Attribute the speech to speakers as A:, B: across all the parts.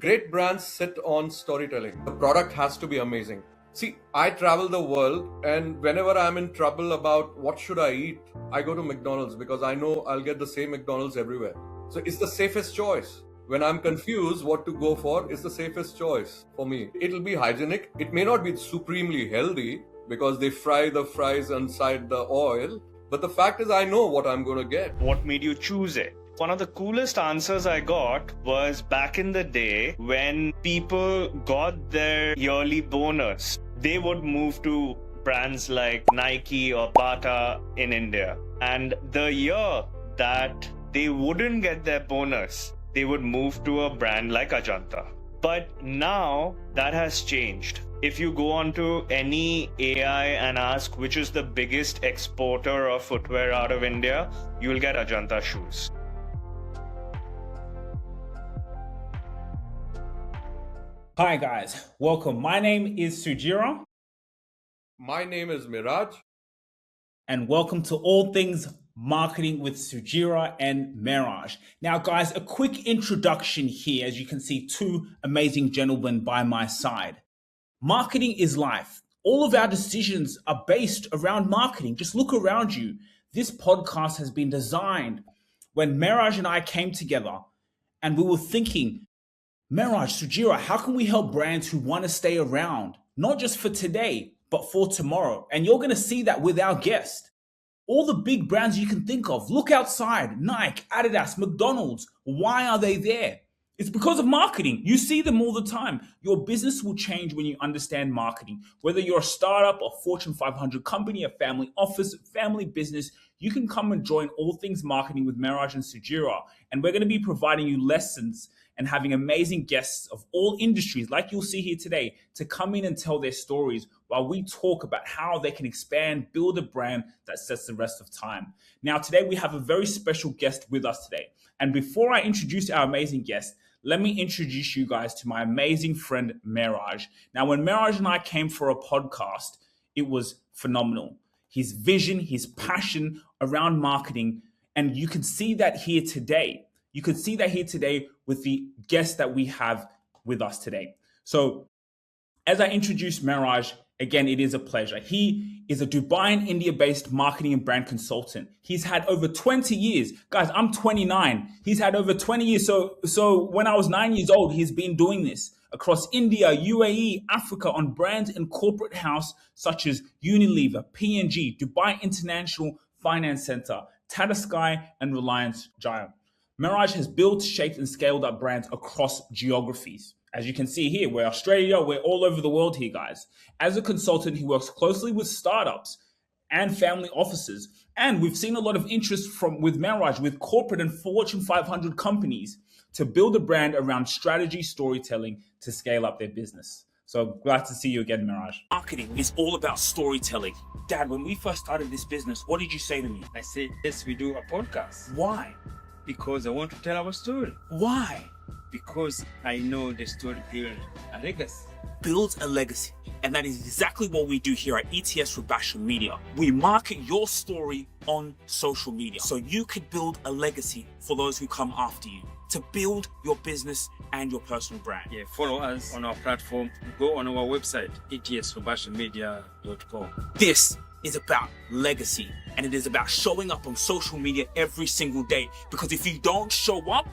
A: Great brands sit on storytelling. The product has to be amazing. See, I travel the world, and whenever I'm in trouble about what should I eat, I go to McDonald's because I know I'll get the same McDonald's everywhere. So it's the safest choice. When I'm confused what to go for, it's the safest choice for me. It'll be hygienic. It may not be supremely healthy because they fry the fries inside the oil, but the fact is I know what I'm going to get.
B: What made you choose it? One of the coolest answers I got was back in the day when people got their yearly bonus. They would move to brands like Nike or Bata in India. And the year that they wouldn't get their bonus, they would move to a brand like Ajanta. But now that has changed. If you go onto any AI and ask which is the biggest exporter of footwear out of India, you will get Ajanta shoes.
C: Hi guys, welcome. My name is Sujira.
A: My name is Meraj.
C: And welcome to All Things Marketing with Sujira and Meraj. Now guys, a quick introduction here. As you can see, two amazing gentlemen by my side. Marketing is life. All of our decisions are based around marketing. Just look around you. This podcast has been designed when Meraj and I came together and we were thinking, Meraj, Sujira, how can we help brands who want to stay around, not just for today, but for tomorrow? And you're going to see that with our guest. All the big brands you can think of, look outside, Nike, Adidas, McDonald's. Why are they there? It's because of marketing. You see them all the time. Your business will change when you understand marketing. Whether you're a startup, a Fortune 500 company, a family office, family business, you can come and join All Things Marketing with Meraj and Sujira. And we're going to be providing you lessons and having amazing guests of all industries, like you'll see here today, to come in and tell their stories while we talk about how they can expand, build a brand that sets the rest of time. Now, today we have a very special guest with us today. And before I introduce our amazing guest, let me introduce you guys to my amazing friend, Meraj. Now, when Meraj and I came for a podcast, it was phenomenal. His vision, his passion around marketing, and you can see that here today. You can see that here today with the guest that we have with us today. So as I introduce Meraj, again, it is a pleasure. He is a Dubai and India-based marketing and brand consultant. He's had over 20 years. Guys, I'm 29. He's had over 20 years. So when I was 9 years old, he's been doing this across India, UAE, Africa on brands and corporate house such as Unilever, P&G, Dubai International Finance Center, Tata Sky, and Reliance Giant. Meraj has built, shaped, and scaled up brands across geographies. As you can see here, we're Australia, we're all over the world here, guys. As a consultant, he works closely with startups and family offices. And we've seen a lot of interest with Meraj, with corporate and Fortune 500 companies to build a brand around strategy, storytelling to scale up their business. So glad to see you again, Meraj. Marketing is all about storytelling. Dad, when we first started this business, what did you say to me?
D: I said, yes, we do a podcast.
C: Why?
D: Because I want to tell our story.
C: Why?
D: Because I know the story builds a legacy.
C: Builds a legacy. And that is exactly what we do here at ETS Rubasha Media. We market your story on social media so you could build a legacy for those who come after you, to build your business and your personal brand.
D: Yeah, follow us on our platform. Go on our website, etsrubashamedia.com.
C: This is about legacy, and it is about showing up on social media every single day, because if you don't show up,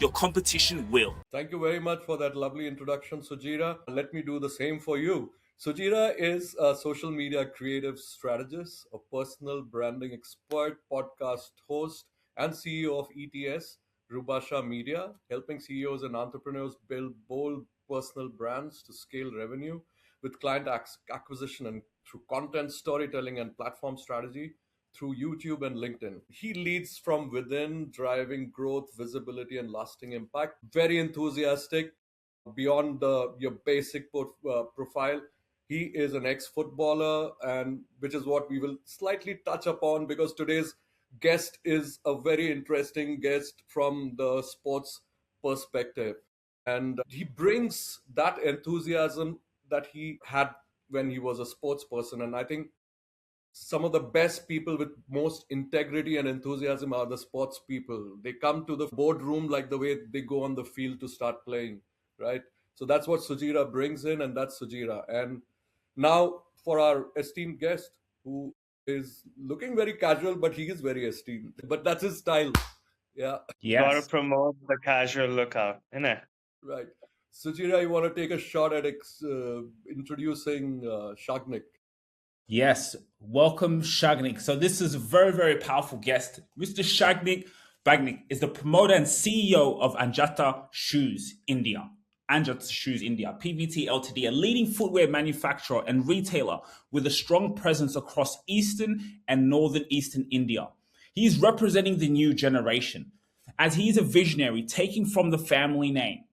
C: your competition will.
A: Thank you very much for that lovely introduction, Sujira. Let me do the same for you. Sujira is a social media creative strategist, a personal branding expert, podcast host, and CEO of ETS Rubasha Media, helping CEOs and entrepreneurs build bold personal brands to scale revenue with client acquisition and through content storytelling and platform strategy through YouTube and LinkedIn. He leads from within, driving growth, visibility, and lasting impact. Very enthusiastic, beyond your basic profile. He is an ex-footballer, and which is what we will slightly touch upon, because today's guest is a very interesting guest from the sports perspective. And he brings that enthusiasm that he had when he was a sports person. And I think some of the best people with most integrity and enthusiasm are the sports people. They come to the boardroom like the way they go on the field to start playing. right? So that's what Sujira brings in, and that's Sujira. And now for our esteemed guest, who is looking very casual, but he is very esteemed. But that's his style. Yeah,
B: Gotta
C: Yes.
B: promote the casual lookout, innit?
A: right. Sujira, you want to take a shot at introducing Shagnik?
C: Yes, welcome Sagnik. So this is a very, very powerful guest. Mr. Sagnik Banik is the promoter and CEO of Ajanta Shoes India. Ajanta Shoes India, PVT Ltd, a leading footwear manufacturer and retailer with a strong presence across eastern and northern eastern India. He is representing the new generation as he is a visionary taking from the family name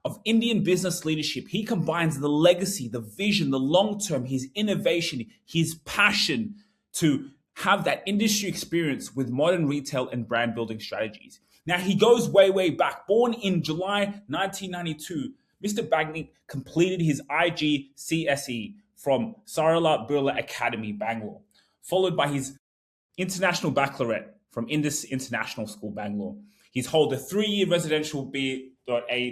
C: of Indian business leadership. He combines the legacy, the vision, the long term, his innovation, his passion to have that industry experience with modern retail and brand building strategies. Now, he goes way, way back. Born in July 1992, Mr. Bagni completed his IGCSE from Sarala Birla Academy, Bangalore, followed by his International Baccalaureate from Indus International School, Bangalore. He's held a 3-year residential B.A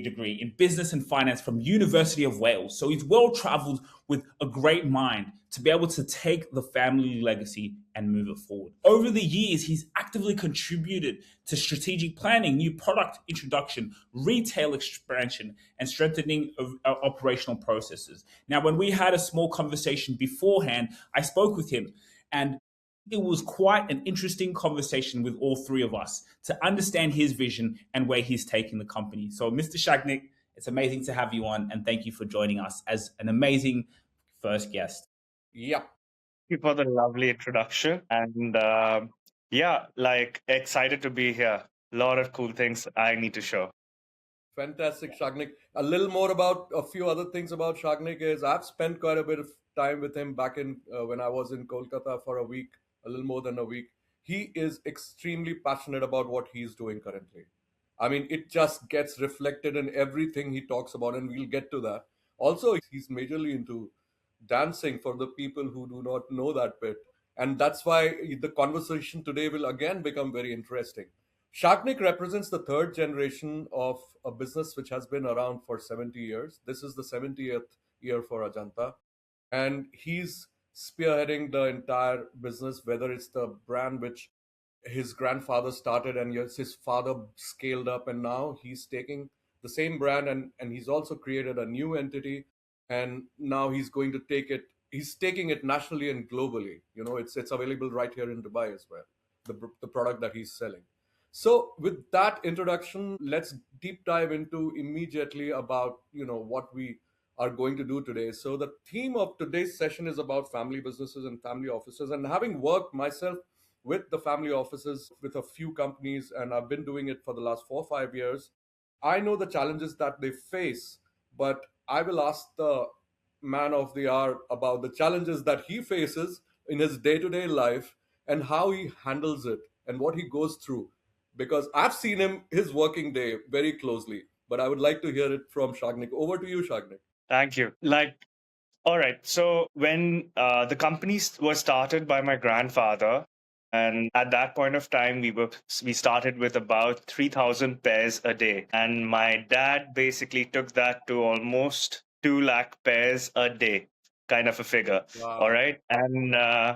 C: degree in business and finance from University of Wales. So he's well traveled with a great mind to be able to take the family legacy and move it forward. Over the years, he's actively contributed to strategic planning, new product introduction, retail expansion, and strengthening of operational processes. Now, when we had a small conversation beforehand, I spoke with him, and it was quite an interesting conversation with all three of us to understand his vision and where he's taking the company. So, Mr. Shagnik, it's amazing to have you on, and thank you for joining us as an amazing first guest.
A: Yeah,
B: Thank you for the lovely introduction. And yeah, like excited to be here. A lot of cool things I need to show.
A: fantastic, Shagnik. A little more about a few other things about Shagnik is I've spent quite a bit of time with him back in when I was in Kolkata for a week, a little more than a week. He is extremely passionate about what he's doing currently. I mean, it just gets reflected in everything he talks about, and we'll get to that. Also, he's majorly into dancing for the people who do not know that bit. And that's why the conversation today will again become very interesting. Shagnik represents the third generation of a business which has been around for 70 years. This is the 70th year for Ajanta. And he's spearheading the entire business, whether it's the brand which his grandfather started and yes, his father scaled up, and now he's taking the same brand and he's also created a new entity, and now he's going to take it. He's taking it nationally and globally. You know, it's available right here in Dubai as well. The product that he's selling. So with that introduction, let's deep dive into immediately about what we are going to do today. So the theme of today's session is about family businesses and family offices. And having worked myself with the family offices with a few companies, and I've been doing it for the last 4 or 5 years, I know the challenges that they face. But I will ask the man of the hour about the challenges that he faces in his day-to-day life and how he handles it and what he goes through, because I've seen him his working day very closely. But I would like to hear it from Shagnik. Over to you, Shagnik.
B: Thank you. All right. So when the company was started by my grandfather, and at that point of time, we started with about 3,000 pairs a day, and my dad basically took that to almost 2 lakh pairs a day, kind of a figure. All
A: Wow.
B: right. And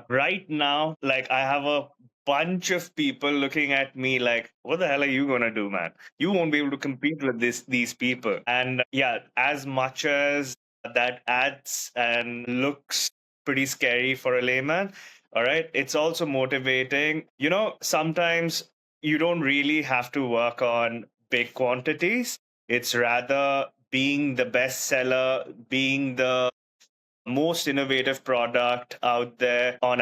B: right now, like I have a bunch of people looking at me like, what the hell are you gonna do, man? You won't be able to compete with these people. And yeah, as much as that adds and looks pretty scary for a layman, all right, it's also motivating. Sometimes you don't really have to work on big quantities. It's rather being the best seller, being the most innovative product out there on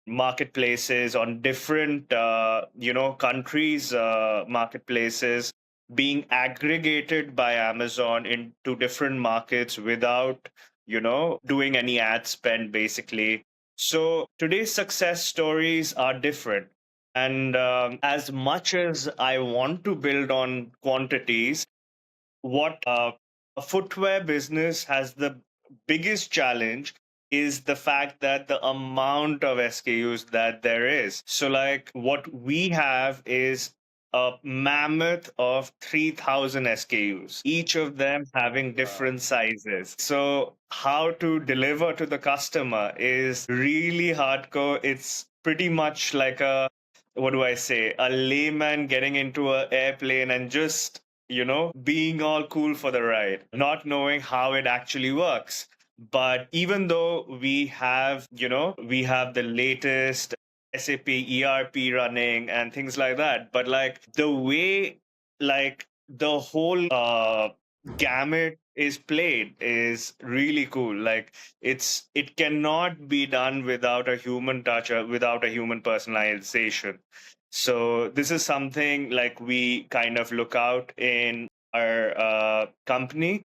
B: marketplaces, on different countries marketplaces, being aggregated by Amazon into different markets without doing any ad spend, basically. So today's success stories are different, and as much as I want to build on quantities, what a footwear business has the biggest challenge is the fact that the amount of SKUs that there is. So, like, what we have is a mammoth of 3,000 SKUs, each of them having
A: Wow.
B: different sizes. So, how to deliver to the customer is really hardcore. It's pretty much like a, what do I say, a layman getting into an airplane and just, being all cool for the ride, not knowing how it actually works. But even though we have the latest SAP ERP running and things like that. But like the way like the whole gamut is played is really cool. Like it cannot be done without a human touch or without a human personalization. So this is something like we kind of look out in our company.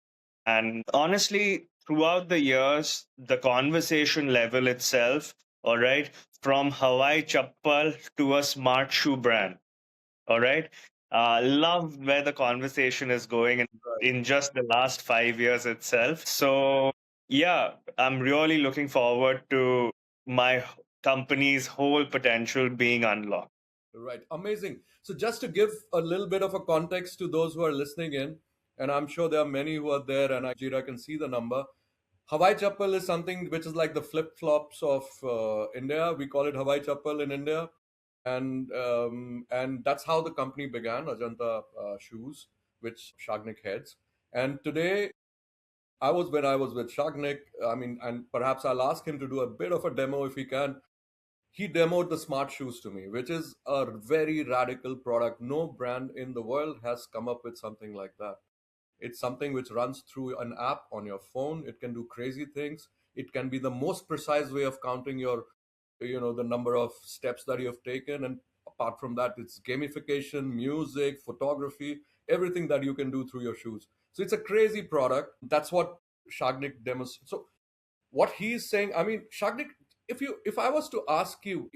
B: And honestly, throughout the years, the conversation level itself, all right, from Hawaii Chappal to a smart shoe brand, all right. Love where the conversation is going in just the last 5 years itself. So, yeah, I'm really looking forward to my company's whole potential being unlocked.
A: Right. Amazing. So, just to give a little bit of a context to those who are listening in, and I'm sure there are many who are there, and Jira can see the number. Hawaii Chappal is something which is like the flip flops of India. We call it Hawaii Chappal in India, and that's how the company began, Ajanta Shoes, which Sagnik heads. And today, when I was with Sagnik. I mean, and perhaps I'll ask him to do a bit of a demo if he can. He demoed the smart shoes to me, which is a very radical product. No brand in the world has come up with something like that. It's something which runs through an app on your phone. It can do crazy things. It can be the most precise way of counting the number of steps that you have taken. And apart from that, it's gamification, music, photography, everything that you can do through your shoes. So it's a crazy product. That's what Shagnik demos. So what he's saying, I mean, Shagnik, if I was to ask you,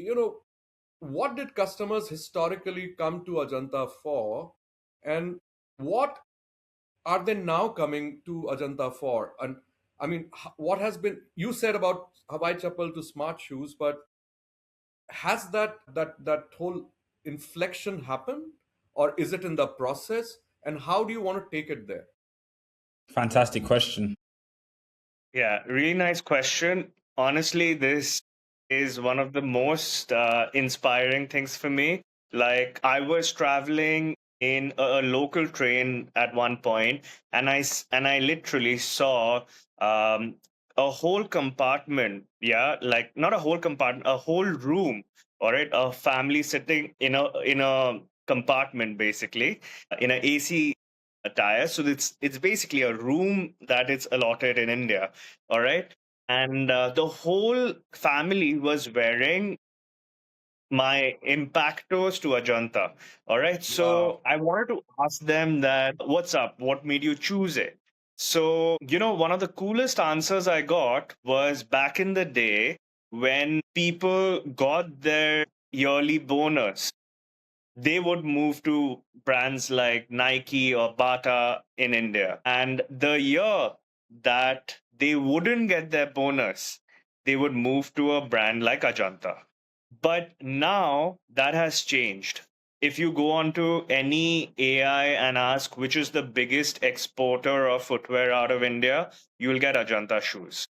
A: what did customers historically come to Ajanta for, and what are they now coming to Ajanta for? And I mean, what has been, you said about Hawaii Chappal to smart shoes, but has that whole inflection happened, or is it in the process? And how do you want to take it there?
C: Fantastic question.
B: Yeah, really nice question. Honestly, this is one of the most inspiring things for me. Like, I was traveling in a local train at one point, and I literally saw um, a whole compartment. Yeah, like not a whole compartment, a whole room. All right, a family sitting in a compartment, basically in an AC attire. So it's basically a room that is allotted in India. All right. And the whole family was wearing my Impactos to Ajanta. All right.
A: Wow.
B: So I wanted to ask them that, what's up? What made you choose it? So, one of the coolest answers I got was back in the day when people got their yearly bonus, they would move to brands like Nike or Bata in India. And the year that they wouldn't get their bonus, they would move to a brand like Ajanta. But now that has changed. If you go onto any AI and ask which is the biggest exporter of footwear out of India, you will get Ajanta shoes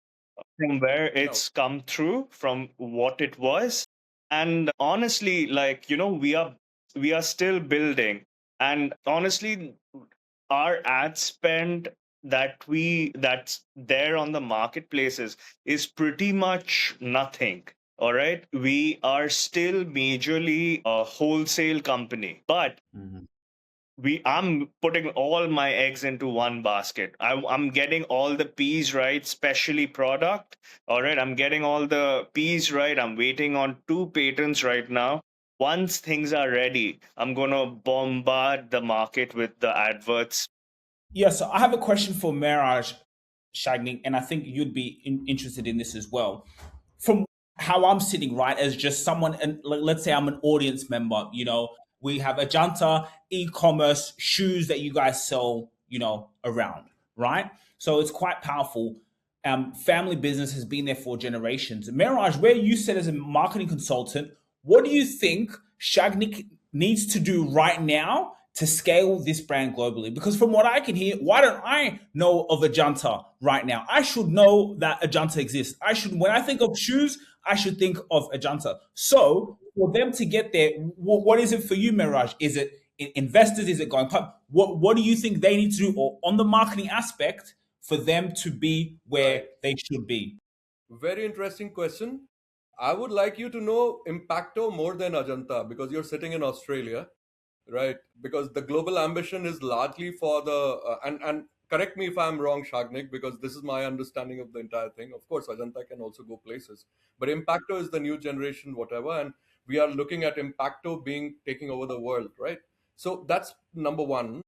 B: from where
A: No.
B: it's come through from what it was. And honestly, like, we are still building. And honestly, our ad spend that's there on the marketplaces is pretty much nothing. All right, we are still majorly a wholesale company, but
C: Mhm.
B: I'm putting all my eggs into one basket. I'm getting all the P's right, specially product. All right, I'm getting all the P's right. I'm waiting on 2 patents right now. Once things are ready, I'm gonna bombard the market with the adverts.
C: Yeah, so I have a question for Meraj Shagnik, and I think you'd be interested in this as well. From how I'm sitting, right, as just someone, and let's say I'm an audience member, we have Ajanta e-commerce shoes that you guys sell, around, right? So it's quite powerful. Family business has been there for generations. Miraj, where you sit as a marketing consultant, what do you think Shagnik needs to do right now to scale this brand globally? Because from what I can hear, why don't I know of Ajanta right now? I should know that Ajanta exists. I should, when I think of shoes, I should think of Ajanta. So for them to get there, what is it for you, Mirage? Is it investors? Is it going public? What do you think they need to do, or on the marketing aspect, for them to be where
A: Right.
C: they should be?
A: Very interesting question. I would like you to know Impacto more than Ajanta because you're sitting in Australia, right? Because the global ambition is largely for the and correct me if I'm wrong, Shagnik, because this is my understanding of the entire thing. Of course, Ajanta can also go places, but Impacto is the new generation, whatever, and we are looking at Impacto being taking over the world, right? So that's number one.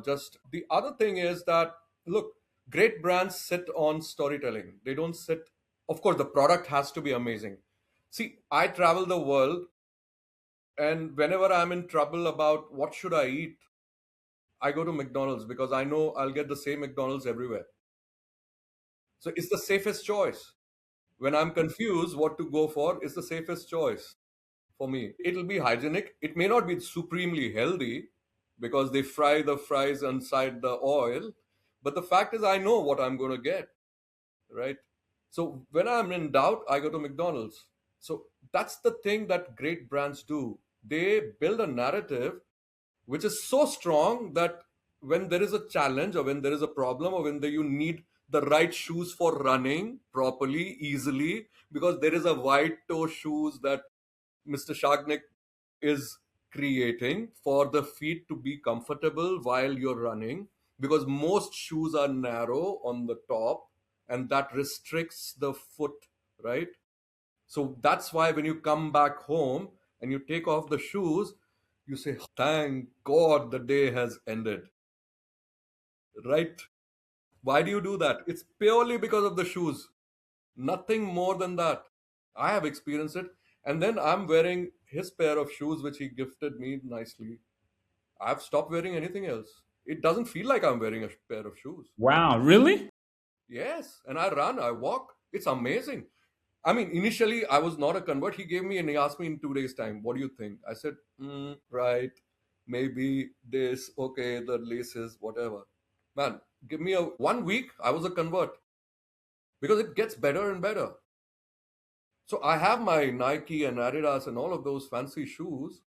A: Just the other thing is that look, great brands sit on storytelling. They don't sit. Of course, the product has to be amazing. See, I travel the world, and whenever I'm in trouble about what should I eat, I go to McDonald's because I know I'll get the same McDonald's everywhere. So it's the safest choice. When I'm confused what to go for, it's the safest choice for me. It'll be hygienic. It may not be supremely healthy because they fry the fries inside the oil, but the fact is I know what I'm going to get, right? So when I'm in doubt, I go to McDonald's. So that's the thing that great brands do. They build a narrative which is so strong that when there is a challenge or when there is a problem or when you need the right shoes for running properly, easily, because there is a wide toe shoes that Mr. Shagnik is creating for the feet to be comfortable while you're running, because most shoes are narrow on the top and that restricts the foot, right? So that's why when you come back home and you take off the shoes, you say, thank God the day has ended, right? Why do you do that? It's purely because of the shoes, nothing more than that. I have experienced it. And then I'm wearing his pair of shoes, which he gifted me nicely. I've stopped wearing anything else. It doesn't feel like I'm wearing a pair of shoes.
C: Wow, really?
A: Yes. And I run, I walk. It's amazing. I mean, initially I was not a convert. He gave me and he asked me in 2 days' time, what do you think? I said, right, maybe this, okay, the laces, whatever. Man, give me a 1 week, I was a convert because it gets better and better. So I have my Nike and Adidas and all of those fancy shoes.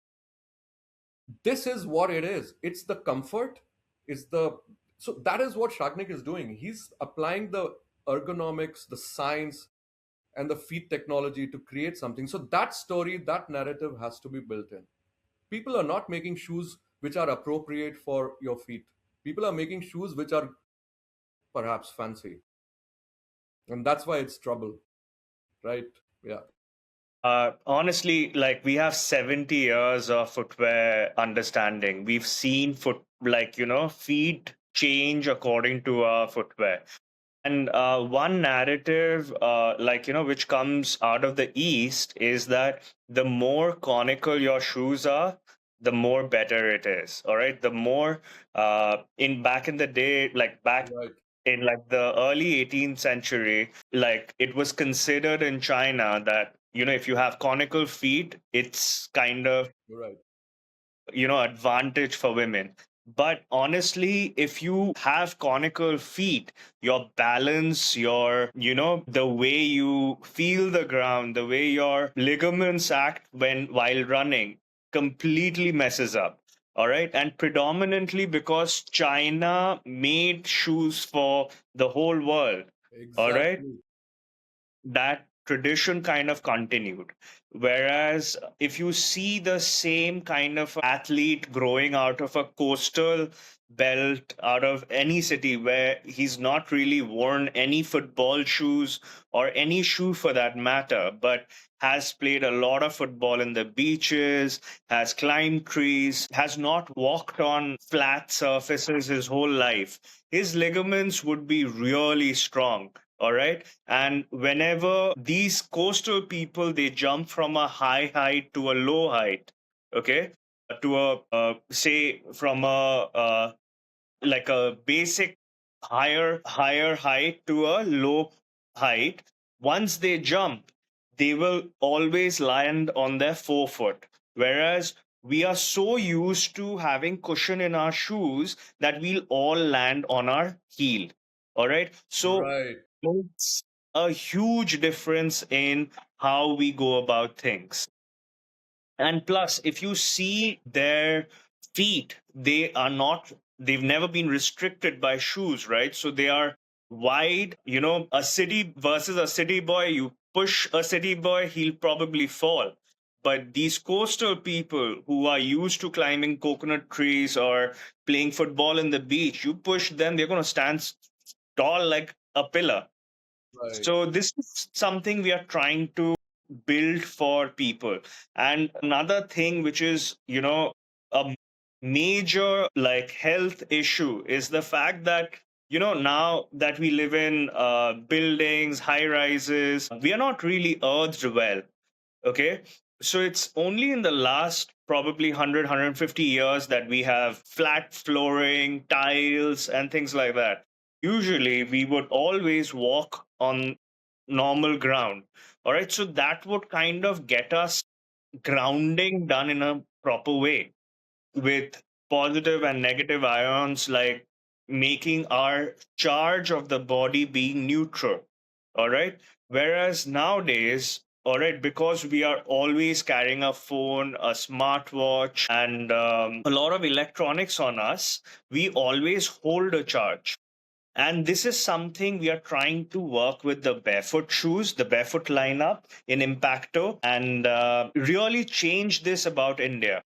A: This is what it is. It's the comfort. It's the so that is what Shagnik is doing. He's applying the ergonomics, the science, and the feet technology to create something. So that story, that narrative has to be built in. People are not making shoes which are appropriate for your feet. People are making shoes which are perhaps fancy. And that's why it's trouble, right? Yeah.
B: Honestly, like we have 70 years of footwear understanding. We've seen feet change according to our footwear. And one narrative, which comes out of the East is that the more conical your shoes are, the more better it is. All right. The more in back in the day, like back
A: Right.
B: in like the early 18th century, like it was considered in China that, if you have conical feet, it's kind of
A: You're right.
B: advantage for women. But honestly, if you have conical feet, your balance, the way you feel the ground, the way your ligaments act while running completely messes up. All right. And predominantly because China made shoes for the whole world. All right,
A: Exactly.
B: that tradition kind of continued. Whereas if you see the same kind of athlete growing out of a coastal belt, out of any city where he's not really worn any football shoes or any shoe for that matter, but has played a lot of football in the beaches, has climbed trees, has not walked on flat surfaces his whole life, his ligaments would be really strong. All right. And whenever these coastal people, they jump from a high height to a low height, okay, to say from like a basic higher height to a low height, once they jump, they will always land on their forefoot. Whereas we are so used to having cushion in our shoes that we'll all land on our heel. All right. So
A: Right,
B: it's a huge difference in how we go about things. And plus, if you see their feet, they've never been restricted by shoes, right? So they are wide. A city versus a city boy, you push a city boy, he'll probably fall. But these coastal people who are used to climbing coconut trees or playing football in the beach, you push them, they're going to stand tall like a pillar.
A: right.
B: So this is something we are trying to build for people. And another thing which is, a major like health issue is the fact that, now that we live in buildings, high rises, we are not really earthed well. Okay. So it's only in the last probably 100, 150 years that we have flat flooring, tiles, and things like that. Usually we would always walk on normal ground. All right. So that would kind of get us grounding done in a proper way with positive and negative ions, like making our charge of the body being neutral. All right. Whereas nowadays, all right, because we are always carrying a phone, a smartwatch, and a lot of electronics on us, we always hold a charge. And this is something we are trying to work with the barefoot shoes, the barefoot lineup in Impakto, and really change this about India.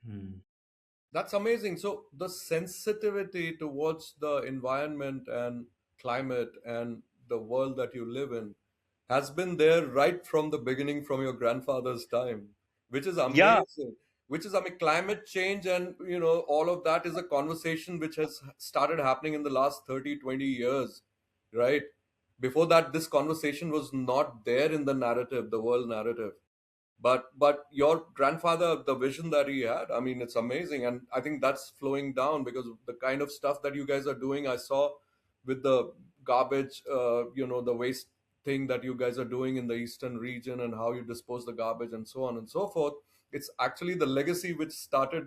A: That's amazing. So the sensitivity towards the environment and climate and the world that you live in has been there right from the beginning, from your grandfather's time, which is
B: Yeah,
A: amazing. Which is, I mean, climate change and, all of that is a conversation which has started happening in the last 30, 20 years, right? Before that, this conversation was not there in the narrative, the world narrative. But your grandfather, the vision that he had, I mean, it's amazing, and I think that's flowing down because of the kind of stuff that you guys are doing. I saw with the garbage, the waste thing that you guys are doing in the eastern region and how you dispose the garbage and so on and so forth. It's actually the legacy which started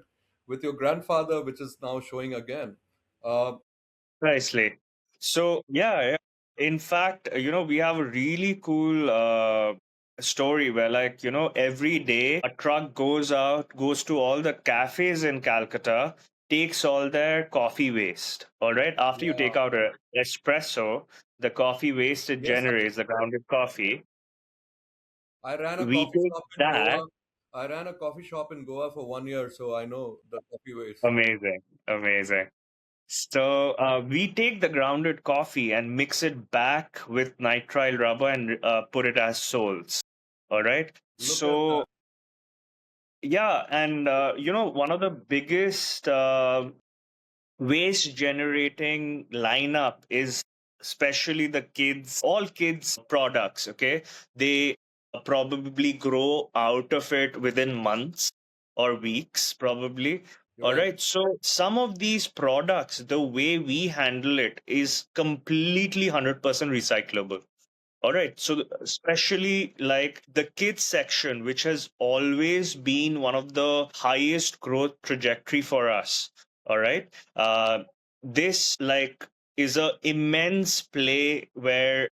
A: with your grandfather, which is now showing again. uh,
B: precisely. So, yeah, yeah. In fact, we have a really cool story where, like, every day a truck goes out, goes to all the cafes in Calcutta, takes all their coffee waste. All right. After you take
A: yeah,
B: out a espresso, the coffee waste it
A: yes,
B: generates, the grounded coffee,
A: I ran a
B: we
A: coffee
B: take
A: shop in
B: that.
A: Goa. I ran a coffee shop in Goa for 1 year, so I know the coffee waste.
B: Amazing. Amazing. So we take the grounded coffee and mix it back with nitrile rubber and put it as soles. All right.
A: Look at that.
B: So yeah, and one of the biggest waste generating lineup is especially the kids, all kids products. Okay, they probably grow out of it within months or weeks, probably. All
A: Right.
B: right, so some of these products, the way we handle it is completely 100% recyclable. All right. So, especially like the kids section, which has always been one of the highest growth trajectory for us. All right. This like is a immense play where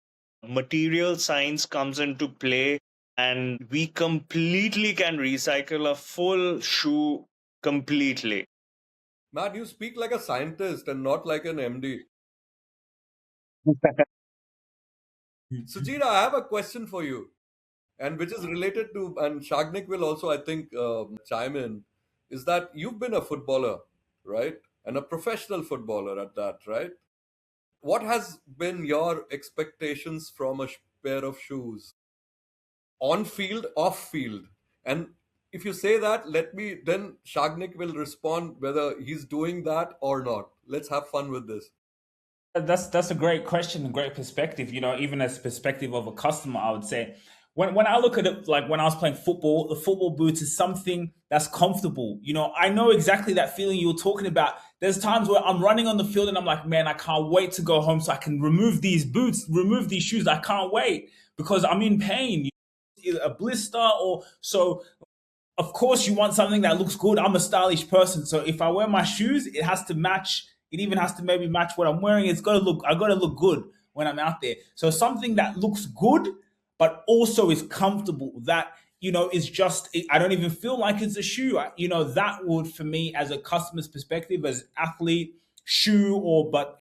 B: material science comes into play, and we completely can recycle a full shoe completely.
A: Matt, you speak like a scientist and not like an MD. Sujira, I have a question for you, and which is related to, and Shagnik will also, I think, chime in, is that you've been a footballer, right? And a professional footballer at that, right? What has been your expectations from a pair of shoes? On field, off field? And if you say that, let me, then Shagnik will respond whether he's doing that or not. Let's have fun with this.
C: That's a great question and great perspective. Even as perspective of a customer, I would say when I look at it, like when I was playing football, the football boots is something that's comfortable. I know exactly that feeling you were talking about. There's times where I'm running on the field and I'm like, man, I can't wait to go home so I can remove these boots, remove these shoes. I can't wait because I'm in pain, a blister or so. of course, you want something that looks good. I'm a stylish person, so if I wear my shoes, it has to match. It even has to maybe match what I'm wearing. It's got to look. I got to look good when I'm out there. So something that looks good, but also is comfortable. That is just. I don't even feel like it's a shoe. That would, for me, as a customer's perspective, as athlete, shoe or but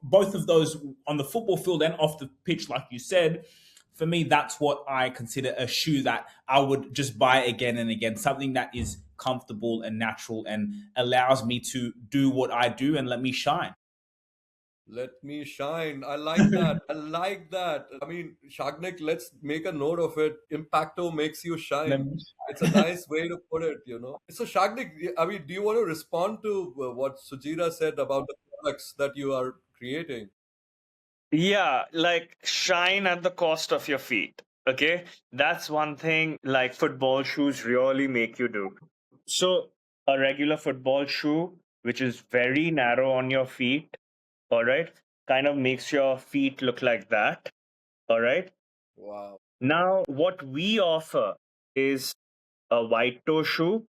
C: both of those on the football field and off the pitch, like you said, for me, that's what I consider a shoe that I would just buy again and again. Something that is comfortable and natural and allows me to do what I do and let me shine.
A: Let me shine. I like that. I like that. I mean, Shagnik, let's make a note of it. Impacto makes you
C: Let
A: shine.
C: me
A: It's a nice way to put it. So, Shagnik, I mean, do you want to respond to what Sujira said about the products that you are creating?
B: Yeah, like shine at the cost of your feet. Okay. That's one thing like football shoes really make you do. So, a regular football shoe, which is very narrow on your feet, all right, kind of makes your feet look like that. All right.
A: Wow.
B: Now, what we offer is a white toe shoe,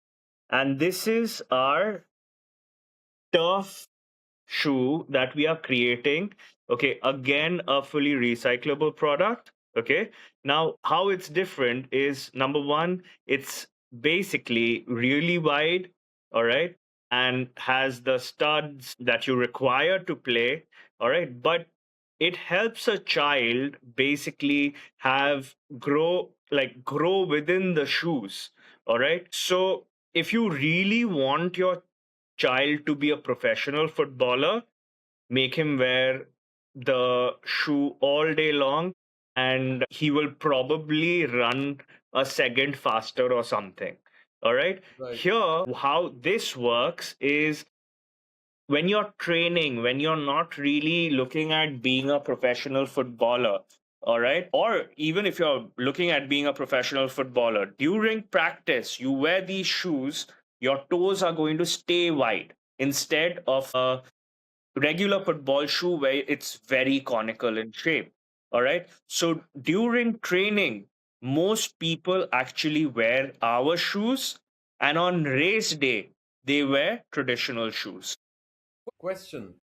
B: and this is our turf shoe that we are creating. Okay, again, a fully recyclable product. Okay, now how it's different is number one, it's basically really wide, all right, and has the studs that you require to play, all right, but it helps a child basically have grow within the shoes, all right. So if you really want your child to be a professional footballer, make him wear the shoe all day long, and he will probably run a second faster or something. All right.
A: Right.
B: Here, how this works is when you're training, when you're not really looking at being a professional footballer, all right, or even if you're looking at being a professional footballer, during practice, you wear these shoes, your toes are going to stay wide instead of a regular football shoe where it's very conical in shape. All right. So during training, most people actually wear our shoes, and on race day, they wear traditional shoes.
A: Question.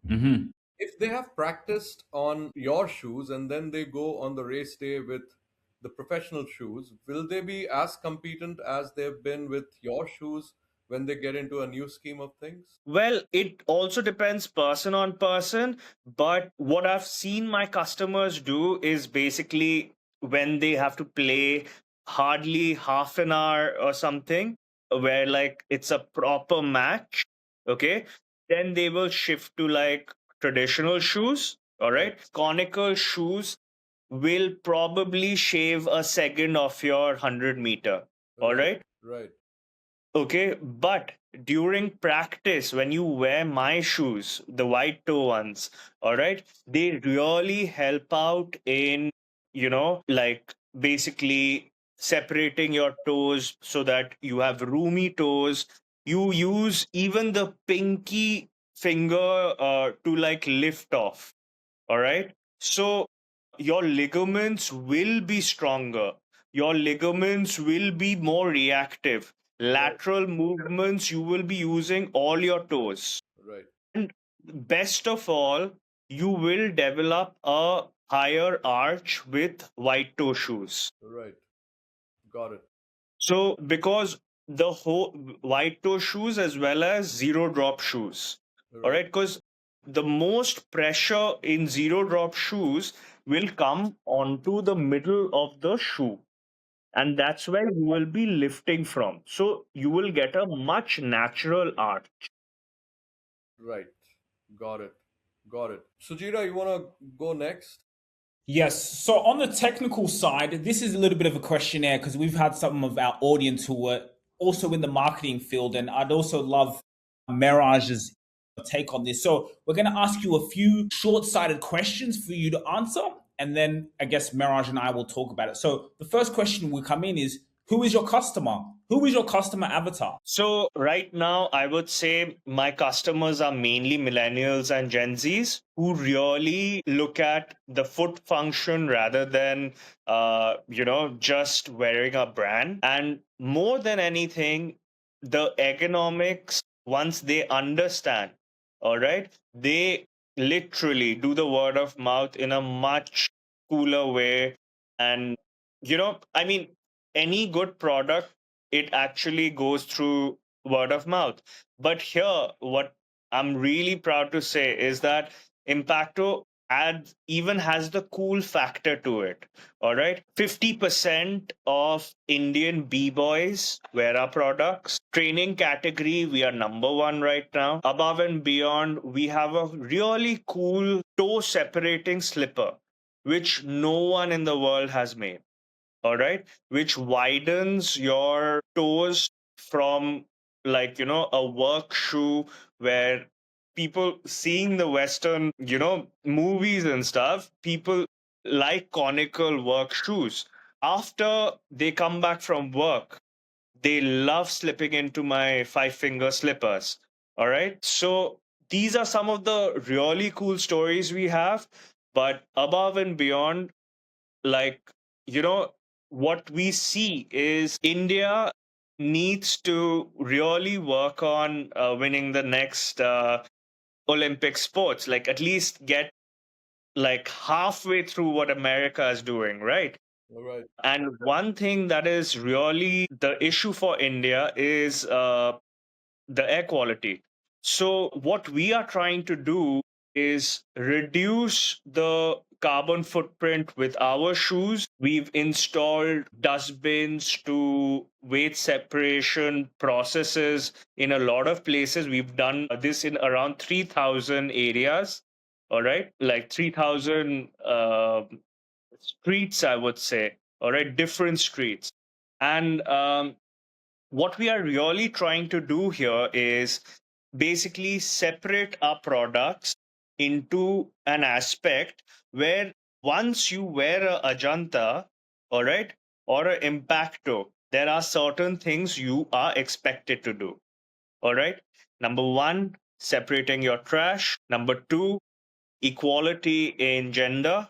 C: Mhm.
A: If they have practiced on your shoes and then they go on the race day with the professional shoes, will they be as competent as they've been with your shoes when they get into a new scheme of things?
B: Well, it also depends person on person, but what I've seen my customers do is basically when they have to play hardly half an hour or something, where like it's a proper match, okay, then they will shift to like traditional shoes, all
A: Right,
B: right. Conical shoes will probably shave a second of your 100 meter, all
A: right,
B: right.
A: right,
B: Okay, but during practice, when you wear my shoes, the white toe ones, all right, they really help out in, like basically separating your toes so that you have roomy toes. You use even the pinky finger to like lift off. All right. So your ligaments will be stronger. Your ligaments will be more reactive.
A: right,
B: Lateral movements, you will be using all your toes.
A: right,
B: And best of all, you will develop a higher arch with white toe shoes.
A: right. Got it.
B: So, because the whole white toe shoes as well as zero drop shoes, all
A: Right,
B: right, because the most pressure in zero drop shoes will come onto the middle of the shoe, and that's where you will be lifting from. So, you will get a much natural arch.
A: right. Got it. Got it. Sujira, you want to go next?
C: Yes. So on the technical side, this is a little bit of a questionnaire because we've had some of our audience who were also in the marketing field, and I'd also love Miraj's take on this. So we're going to ask you a few short-sighted questions for you to answer, and then I guess Miraj and I will talk about it. So the first question will come in is: Who is your customer? Who is your customer avatar?
B: So right now, I would say my customers are mainly millennials and Gen Zs who really look at the foot function rather than, just wearing a brand. And more than anything, the economics, once they understand, all right, they literally do the word of mouth in a much cooler way. And, I mean, any good product, it actually goes through word of mouth. But here, what I'm really proud to say is that Impacto adds even has the cool factor to it. All right. 50% of Indian B-boys wear our products. Training category, we are number one right now. Above and beyond, we have a really cool toe separating slipper, which no one in the world has made, all right, which widens your toes from, like, a work shoe where people seeing the Western, movies and stuff, people like conical work shoes. After they come back from work, they love slipping into my five finger slippers. All right. So these are some of the really cool stories we have. But above and beyond, like, what we see is India needs to really work on winning the next Olympic sports, like at least get like halfway through what America is doing, right?
A: All right.
B: And one thing that is really the issue for India is the air quality. So, what we are trying to do is reduce the carbon footprint with our shoes. We've installed dustbins to weight separation processes in a lot of places. We've done this in around 3,000 areas. All right, like 3,000 streets, I would say. All right, different streets. And what we are really trying to do here is basically separate our products into an aspect where once you wear a Ajanta, all right, or a Impacto, there are certain things you are expected to do. All right. Number one, separating your trash. Number two, equality in gender.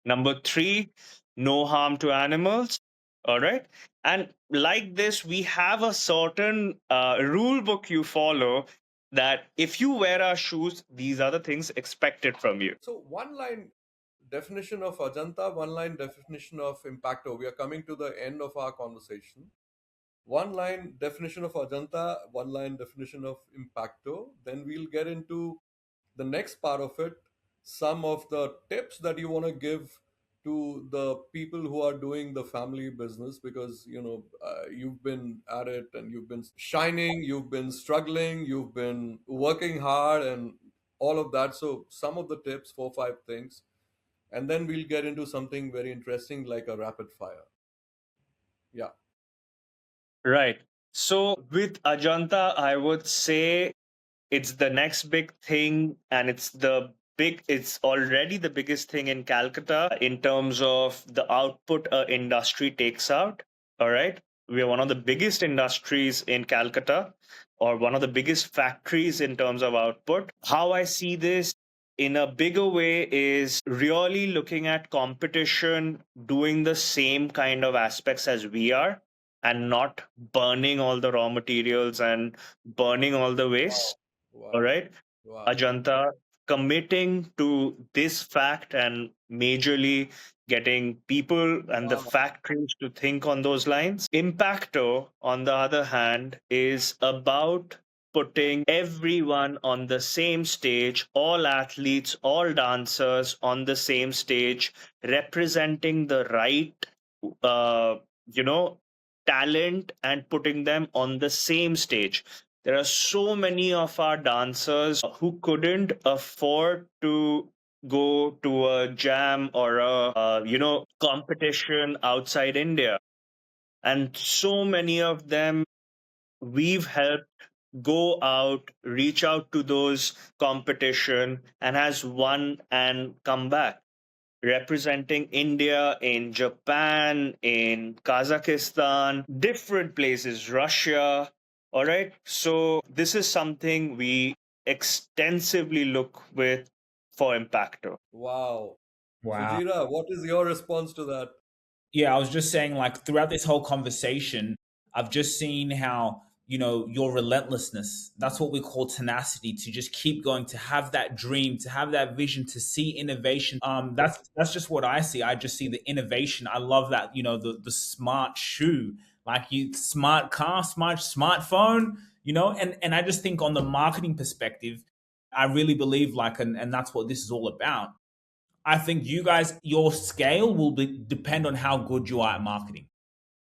B: Number three, no harm to animals. All right. And like this, we have a certain rule book you follow that if you wear our shoes, these are the things expected from you.
A: So, one line definition of Ajanta, one line definition of Impacto. We are coming to the end of our conversation. One line definition of Ajanta, one line definition of Impacto. Then we'll get into the next part of it, some of the tips that you want to give to the people who are doing the family business, because you've been at it and you've been shining, you've been struggling, you've been working hard and all of that. So some of the tips, 4 5 things, and then we'll get into something very interesting like a rapid fire. Yeah.
B: Right. So with Ajanta, I would say it's the next big thing, and it's already the biggest thing in Calcutta in terms of the output a industry takes out. All right. We are one of the biggest industries in Calcutta, or one of the biggest factories in terms of output. How I see this in a bigger way is really looking at competition doing the same kind of aspects as we are, and not burning all the raw materials and burning all the
A: Wow.
B: waste. All
A: Wow.
B: right.
A: Wow.
B: Ajanta committing to this fact and majorly getting people and the
A: Wow.
B: factories to think on those lines. Impacto, on the other hand, is about putting everyone on the same stage, all athletes, all dancers on the same stage, representing the right, uh, you know, talent and putting them on the same stage. There are so many of our dancers who couldn't afford to go to a jam or a competition outside India, and so many of them we've helped go out, reach out to those competition, and has won and come back. representing India in Japan, in Kazakhstan, different places, Russia. All right. So this is something we extensively look with for Impacto.
A: Wow.
C: Wow.
A: Sujira, what is your response to that?
C: Yeah, I was just saying, like, throughout this whole conversation, I've just seen how, your relentlessness, that's what we call tenacity, to just keep going, to have that dream, to have that vision, to see innovation. That's just what I see. I just see the innovation. I love that, the smart shoe, like you smart car, smart smartphone, and I just think on the marketing perspective, I really believe like, and that's what this is all about. I think you guys, your scale will depend on how good you are at marketing.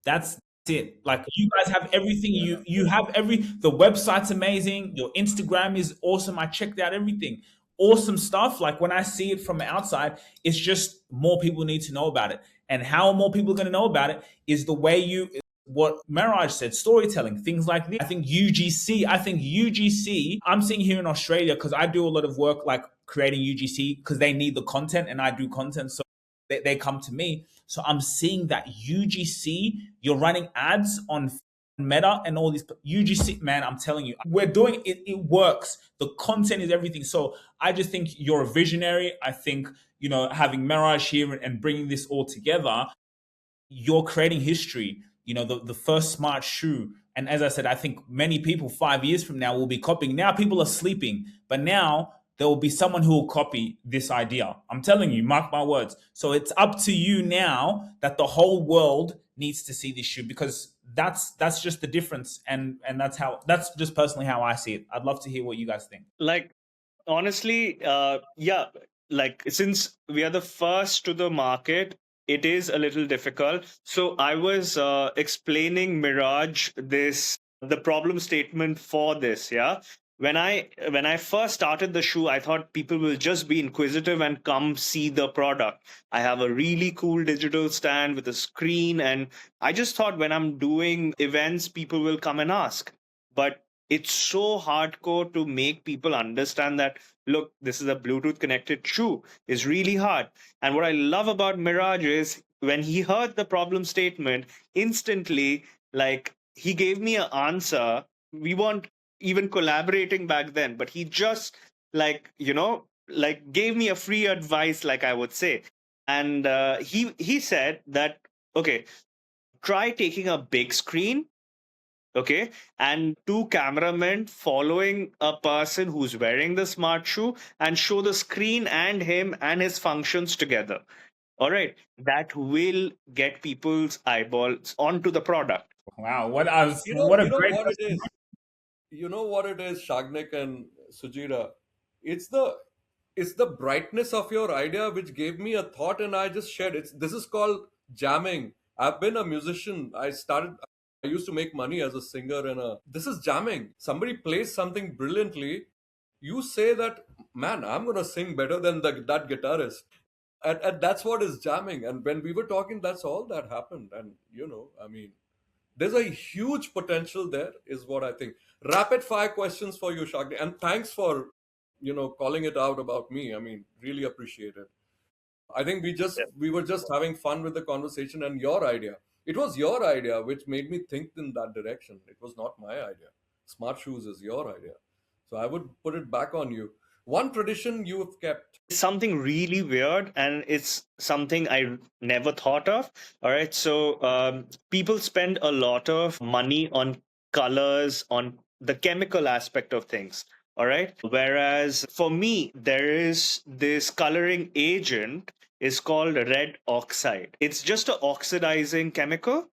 C: That's it. Like you guys have everything. You have the website's amazing. Your Instagram is awesome. I checked out everything. Awesome stuff. Like when I see it from the outside, it's just more people need to know about it. And how more people are going to know about it is the way what Meraj said, storytelling, things like this. I think UGC, I'm seeing here in Australia because I do a lot of work like creating UGC because they need the content and I do content. So they come to me. So I'm seeing that UGC, you're running ads on Meta and all these UGC, man, I'm telling you, we're doing it. It works. The content is everything. So I just think you're a visionary. I think, having Mirage here and bringing this all together, you're creating history. The first smart shoe. And as I said, I think many people 5 years from now will be copying. Now people are sleeping, but now there will be someone who will copy this idea. I'm telling you, mark my words. So it's up to you now that the whole world needs to see this shoe because that's just the difference. And that's just personally how I see it. I'd love to hear what you guys think.
B: Like, honestly, yeah, like since we are the first to the market, it is a little difficult. So I was explaining Mirage this the problem statement for this. Yeah, when I first started the shoe, I thought people will just be inquisitive and come see the product. I have a really cool digital stand with a screen, and I just thought when I'm doing events, people will come and ask. But it's so hardcore to make people understand that look, this is a Bluetooth connected shoe is really hard. And what I love about Mirage is when he heard the problem statement instantly, like he gave me an answer. We weren't even collaborating back then, but he just like like gave me a free advice, like I would say. And he said that okay, try taking a big screen, okay, and two cameramen following a person who's wearing the smart shoe and show the screen and him and his functions together. All right, that will get people's eyeballs onto the product.
C: Wow,
A: You know,
C: what a
A: you know
C: great
A: what it is. You know what it is, Shagnik and Sujira. It's the it's the brightness of your idea which gave me a thought, and I just shared. This is called jamming. I've been a musician. I used to make money as a singer, and this is jamming. Somebody plays something brilliantly. You say that, man, I'm gonna sing better than that guitarist, and that's what is jamming. And when we were talking, that's all that happened. And I mean, there's a huge potential there, is what I think. Rapid fire questions for you, Shagni, and thanks for calling it out about me. I mean, really appreciate it. I think we were just having fun with the conversation, and your idea. It was your idea which made me think in that direction. It was not my idea. Smart shoes is your idea, so I would put it back on you. One tradition you have kept.
B: Something really weird, and it's something I never thought of. All right, so people spend a lot of money on colors, on the chemical aspect of things. All right, whereas for me there is this coloring agent is called red oxide. It's just a oxidizing chemical,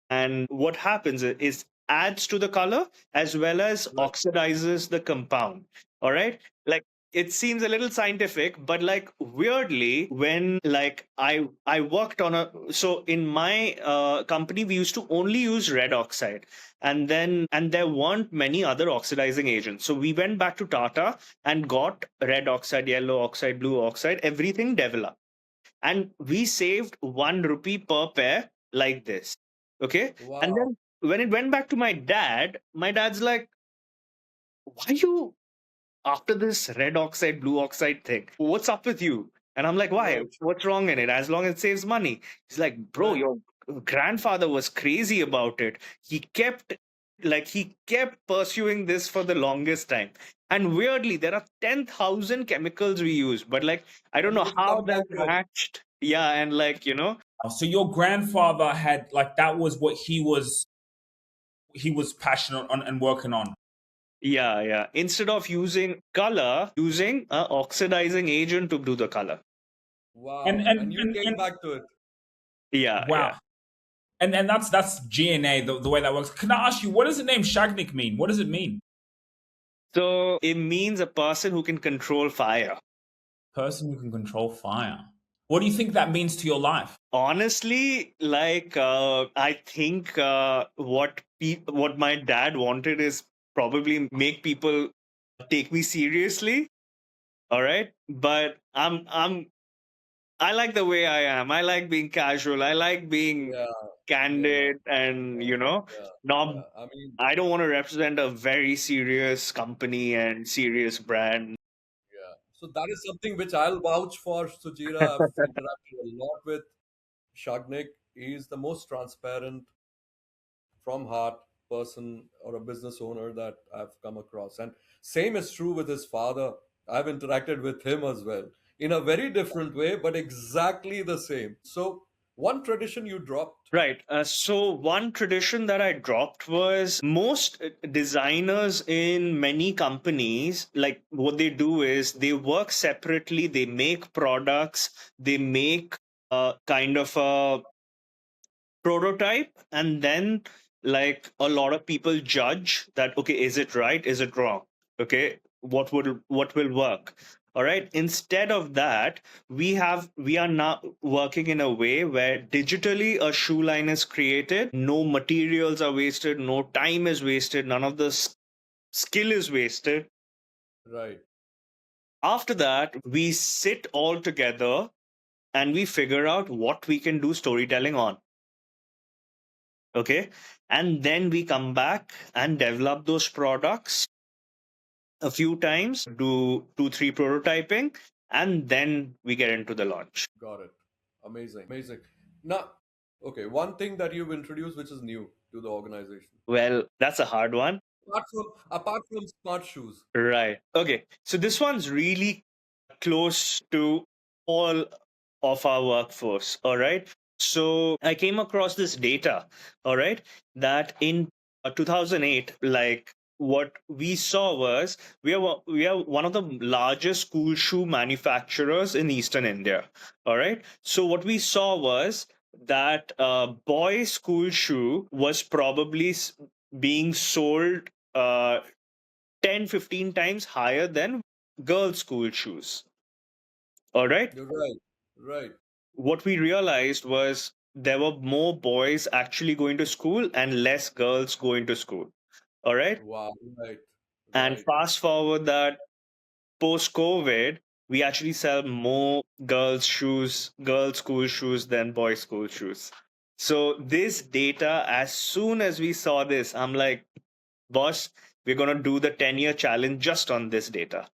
B: and what happens is adds to the color as well as
A: Right.
B: oxidizes the compound. All right, like it seems a little scientific, but like weirdly when like I worked on a so in my company we used to only use red oxide, and there weren't many other oxidizing agents, so we went back to Tata and got red oxide, yellow oxide, blue oxide, everything developed, and we saved 1 rupee per pair, like this. Okay, and
A: Wow.
B: then when it went back to my dad's like, why you after this red oxide, blue oxide thing? What's up with you? And I'm like, why?
A: Right.
B: What's wrong in it? As long as it saves money. He's like, bro,
A: Right.
B: your grandfather was crazy about it. He kept pursuing this for the longest time. And weirdly, there are 10,000 chemicals we use, but like, I don't
A: And
B: know
A: you've
B: how
A: come back
B: that
A: to it.
B: matched. Yeah. And like,
C: So your grandfather had like that was what he was passionate on and working on.
B: yeah, yeah. Instead of using color, using a oxidizing agent to do the color.
C: And
A: Wow. And
C: and
A: you
C: and,
A: came
C: and
A: back to it.
B: Yeah,
C: wow.
B: yeah.
C: And that's GNA, the way that works. Can I ask you, what does the name Sagnik mean? What does it mean?
B: So it means a person who can control fire.
C: Person who can control fire. What do you think that means to your life?
B: Honestly, like I think what my dad wanted is probably make people take me seriously. All right, but I like the way I am. I like being casual. I like being
A: Yeah. Yeah.
B: candid, and
A: Yeah.
B: not.
A: Yeah. I mean,
B: I don't want to represent a very serious company and serious brand.
A: yeah. So that is something which I'll vouch for, Sujira. I've interacted a lot with Shagnik. He's the most transparent, from heart person or a business owner that I've come across. And same is true with his father. I've interacted with him as well in a very different way, but exactly the same. So, one tradition you dropped.
B: Right. So one tradition that I dropped was most designers in many companies, like what they do is they work separately, they make products, they make kind of a prototype, and then like a lot of people judge that, okay, is it right, is it wrong, okay, what will work. All right, instead of that, we are now working in a way where digitally a shoe line is created, no materials are wasted, no time is wasted, none of the skill is wasted.
A: Right.
B: After that, we sit all together and we figure out what we can do storytelling on. Okay, and then we come back and develop those products a few times, do 2 3 prototyping, and then we get into the launch.
A: Got it. Amazing. Amazing. Now, okay, one thing that you've introduced which is new to the organization.
B: Well, that's a hard one.
A: Apart from smart shoes.
B: Right, okay, so this one's really close to all of our workforce. All right. So I came across this data, all right, that in 2008, like what we saw was we are one of the largest school shoe manufacturers in Eastern India. All right. So what we saw was that boy school shoe was probably being sold 10 15 times higher than girl school shoes. All right.
A: You're right. Right.
B: What we realized was there were more boys actually going to school and less girls going to school. All right.
A: Wow. Right.
B: And
A: Right.
B: fast forward that post COVID, we actually sell more girls' school shoes than boys' school shoes. So, this data, as soon as we saw this, I'm like, boss, we're going to do the 10-year challenge just on this data.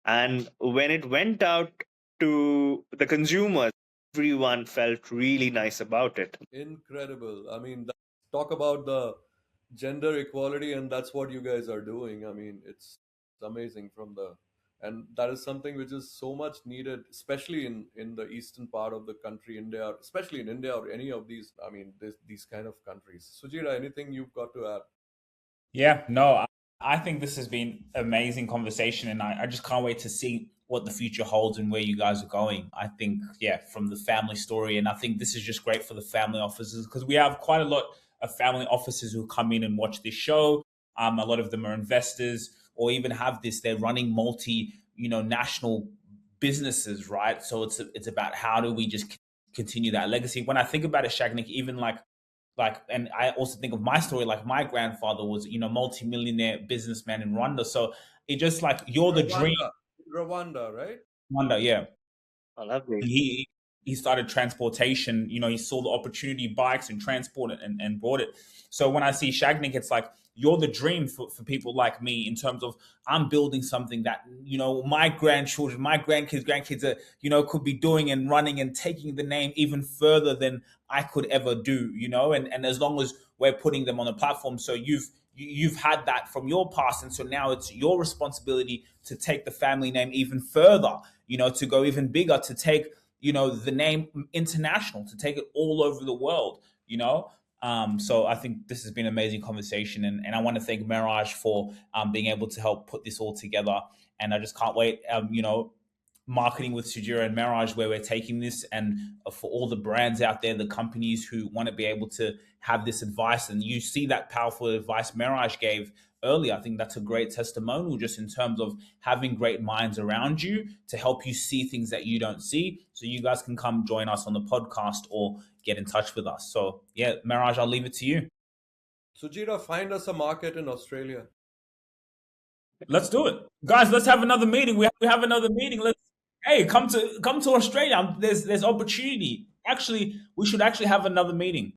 B: And when it went out to the consumers, everyone felt really nice about it.
A: Incredible. I mean, talk about the gender equality, and that's what you guys are doing. I mean, it's amazing from the, and that is something which is so much needed, especially in the eastern part of the country, India, especially in India or any of these. I mean, these kind of countries. Sujira, anything you've got to add?
C: Yeah, no, I think this has been amazing conversation, and I just can't wait to see what the future holds and where you guys are going. I think, yeah, from the family story, and I think this is just great for the family offices because we have quite a lot of family offices who come in and watch this show. A lot of them are investors, or even have this. They're running national businesses, right? So it's about how do we just continue that legacy. When I think about it, Shagnik, even and I also think of my story, like my grandfather was multimillionaire businessman in Rwanda, so it just like you're the dream.
A: Rwanda, Rwanda, right?
C: Rwanda, yeah.
B: Oh, lovely.
C: he he started transportation. He saw the opportunity, bikes and transport it, and brought it. So when I see Sagnik, it's like, you're the dream for people like me, in terms of, I'm building something that, my grandchildren, my grandkids are, could be doing and running and taking the name even further than I could ever do, and as long as we're putting them on the platform. So you've had that from your past, and so now it's your responsibility to take the family name even further, to go even bigger, to take, the name international, to take it all over the world, so I think this has been an amazing conversation, and I want to thank Meraj for being able to help put this all together. And I just can't wait, marketing with Sujira and Meraj, where we're taking this, and for all the brands out there, the companies who want to be able to have this advice. And you see that powerful advice Meraj gave earlier. I think that's a great testimonial, just in terms of having great minds around you to help you see things that you don't see. So you guys can come join us on the podcast or get in touch with us. So yeah, Meraj, I'll leave it to you.
A: Sujira, find us a market in Australia.
C: Let's do it, guys. Let's have another meeting. We have another meeting. Hey, come to Australia. There's opportunity. Actually, we should actually have another meeting.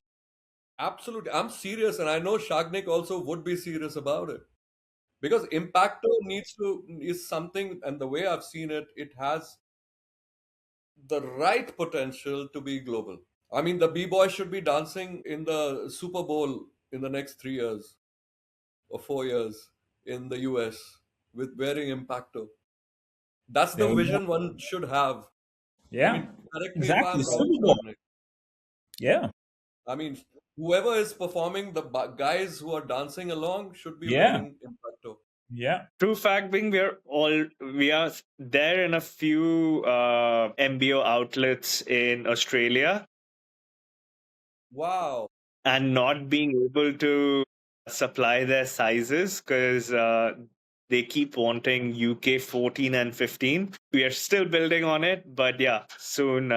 A: Absolutely. I'm serious, and I know Sagnik also would be serious about it. Because Impacto is something, and the way I've seen it, it has the right potential to be global. I mean, the B-boy should be dancing in the Super Bowl in the next 3 years or 4 years in the US with wearing Impacto. That's the
C: There you go.
A: vision one should have. I
C: Yeah,
A: mean, correct me if
C: exactly.
A: I'm wrong,
C: Super Bowl.
A: Sagnik.
C: Yeah,
A: I mean, whoever is performing, the guys who are dancing along should be
C: yeah,
A: wearing Impacto.
C: yeah.
B: True fact being, we are there in a few MBO outlets in Australia,
A: Wow.
B: and not being able to supply their sizes because they keep wanting UK 14 and 15. We are still building on it, but yeah, soon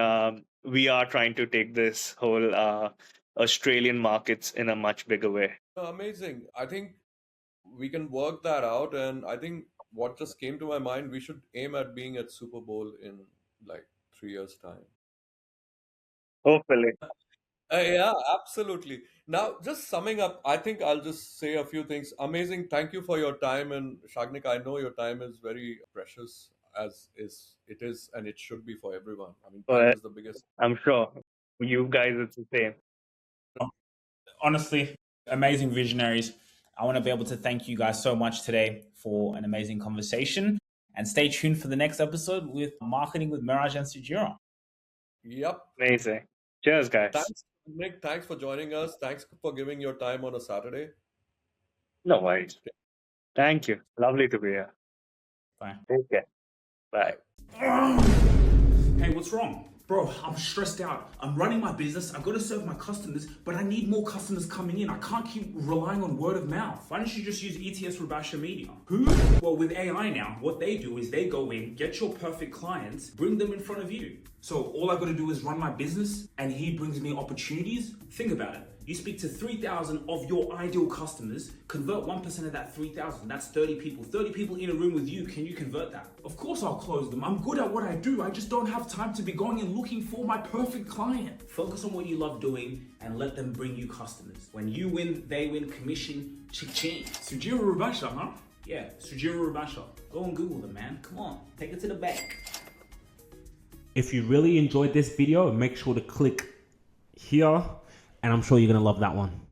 B: we are trying to take this whole Australian markets in a much bigger way.
A: Amazing. I think we can work that out. And I think what just came to my mind, we should aim at being at Super Bowl in like 3 years' time.
B: Hopefully.
A: Yeah, absolutely. Now, just summing up, I think I'll just say a few things. Amazing. Thank you for your time. And Shagnik, I know your time is very precious, as is it is, and it should be for everyone. I mean, time
B: But
A: is the biggest.
B: I'm sure you guys it's the same.
C: Honestly, amazing visionaries. I want to be able to thank you guys so much today for an amazing conversation. And stay tuned for the next episode with Marketing with Meraj and Sujira.
A: Yep.
B: Amazing. Cheers, guys.
A: Thanks, Nick. Thanks for joining us. Thanks for giving your time on a Saturday.
B: No worries. Thank you. Lovely to be here.
C: Bye.
B: Take care. Bye.
C: Hey, what's wrong? Bro, I'm stressed out. I'm running my business. I've got to serve my customers, but I need more customers coming in. I can't keep relying on word of mouth. Why don't you just use ETS Rabasha Media? Who? Well, with AI now, what they do is they go in, get your perfect clients, bring them in front of you. So all I got to do is run my business and he brings me opportunities. Think about it. You speak to 3,000 of your ideal customers, convert 1% of that 3,000. That's 30 people. 30 people in a room with you. Can you convert that? Of course I'll close them. I'm good at what I do. I just don't have time to be going and looking for my perfect client. Focus on what you love doing and let them bring you customers. When you win, they win, commission, ching. Sujira Rabasha, huh? Yeah, Sujira Rabasha. Go and Google them, man. Come on, take it to the bank.
E: If you really enjoyed this video, make sure to click here, and I'm sure you're going to love that one.